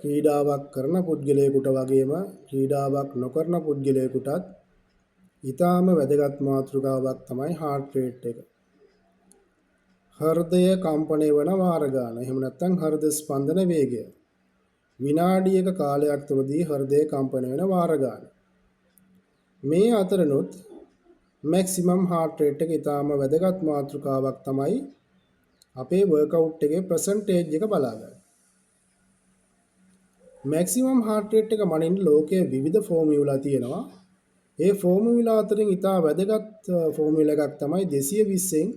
ක්‍රීඩාවක් කරන පුද්ගලයෙකුට වගේම ක්‍රීඩාවක් නොකරන පුද්ගලයෙකුටත් ඊටාම වැදගත් මාතෘකාවක් තමයි heart rate එක. හෘදය කම්පණය වන වාර ගන්න. එහෙම නැත්නම් හෘද ස්පන්දන වේගය. විනාඩියක කාලයක් තුළදී හෘදය කම්පණය වෙන වාර ගන්න. මේ අතරනොත් maximum heart rate එක ඊටාම වැදගත් මාතෘකාවක් තමයි අපේ workout එකේ percentage එක බලාගන්න. maximum heart rate එක මනින්න ලෝකයේ විවිධ ෆෝමියුලා තියෙනවා. ඒ ෆෝමියුලා අතරින් ඉතා වැදගත් ෆෝමියුලා එකක් තමයි 220න්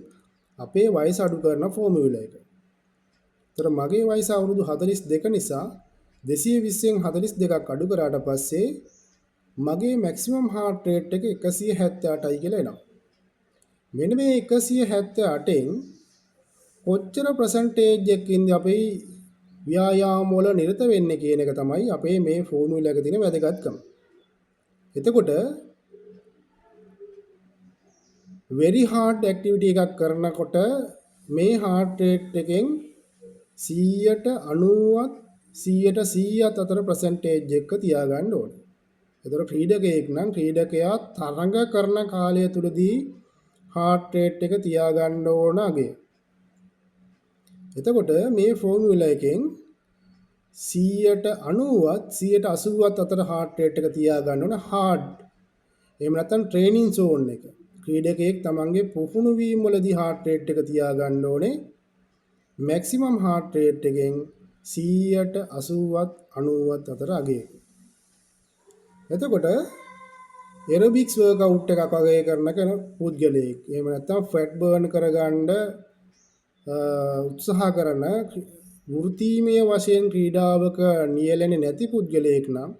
අපේ වයස අඩු කරන ෆෝමියුලා එක. ඒතර මගේ වයස අවුරුදු 42 නිසා 220න් 42ක් අඩු කරාට පස්සේ මගේ maximum heart rate එක 178යි කියලා එනවා. මෙන්න මේ 178න් කොච්චර percentage එකකින්ද අපි ව්‍යායාම වල නිරත වෙන්නේ කියන එක තමයි අපේ මේ ෆෝමියුලා එකේ තියෙන වැදගත්කම. එතකොට very hard activity එකක් කරනකොට මේ heart rate එකෙන් 190ත් 100ට අතර percentage එක තියාගන්න ඕනේ. ඒතර ක්‍රීඩකයෙක් නම් ක්‍රීඩකයා තරඟ කරන කාලය තුලදී heart rate එක තියාගන්න ඕන අගේ. එතකොට මේ ෆෝමියුලා එකෙන් 190ත් 180ත් අතර heart rate එක තියාගන්න ඕන hard. එහෙම නැත්නම් training zone එක. ක්‍රීඩකයෙක් තමන්ගේ පුහුණු වීම වලදී heart rate එක තියාගන්න ඕනේ maximum heart rate එකෙන් 180ත් 90ත් අතර අගයක. එතකොට aerobics workout එකක් වගේ කරන පුද්ගලයෙක් එහෙම නැත්නම් fat burn කරගන්න උත්සාහ කරන වෘත්තීමය වශයෙන් ක්‍රීඩාවක නියැලෙන්නේ නැති පුද්ගලයෙක් නම්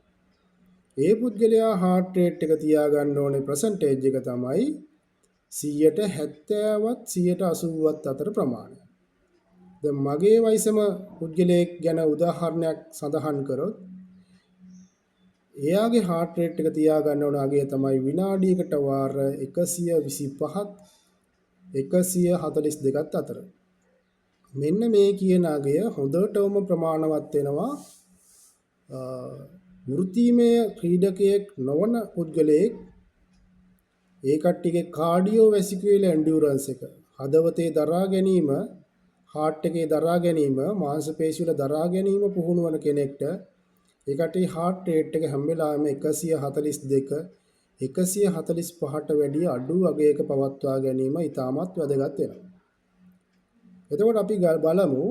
ඒ පුද්ගලයා heart rate එක තියාගන්න ඕනේ percentage එක තමයි 170ත් 180ත් අතර ප්‍රමාණය. දැන් මගේ වයසම පුද්ගලයෙක් ගැන උදාහරණයක් සඳහන් කරොත් එයාගේ heart rate එක තියාගන්න ඕන අගය තමයි විනාඩියකට වාර 125ත් 142ත් අතර. මෙන්න මේ කියන අගය හොඳටම ප්‍රමාණවත් වෙනවා වෘත්තීමය ක්‍රීඩකයෙක් නොවන පුද්ගලයෙක් ඒ කට්ටියගේ කාඩියෝවැස්කියුලර් එන්ඩියුරන්ස් එක හදවතේ දරා ගැනීම heart එකේ දරා ගැනීම මාංශ පේශි වල දරා ගැනීම පුහුණු වන කෙනෙක්ට ඒ කට්ටිය heart rate එක හැම වෙලාවෙම 142 145ට වැඩිය අඩු අගයක පවත්වා ගැනීම ඉතාමත් වැදගත් වෙනවා. එතකොට අපි බලමු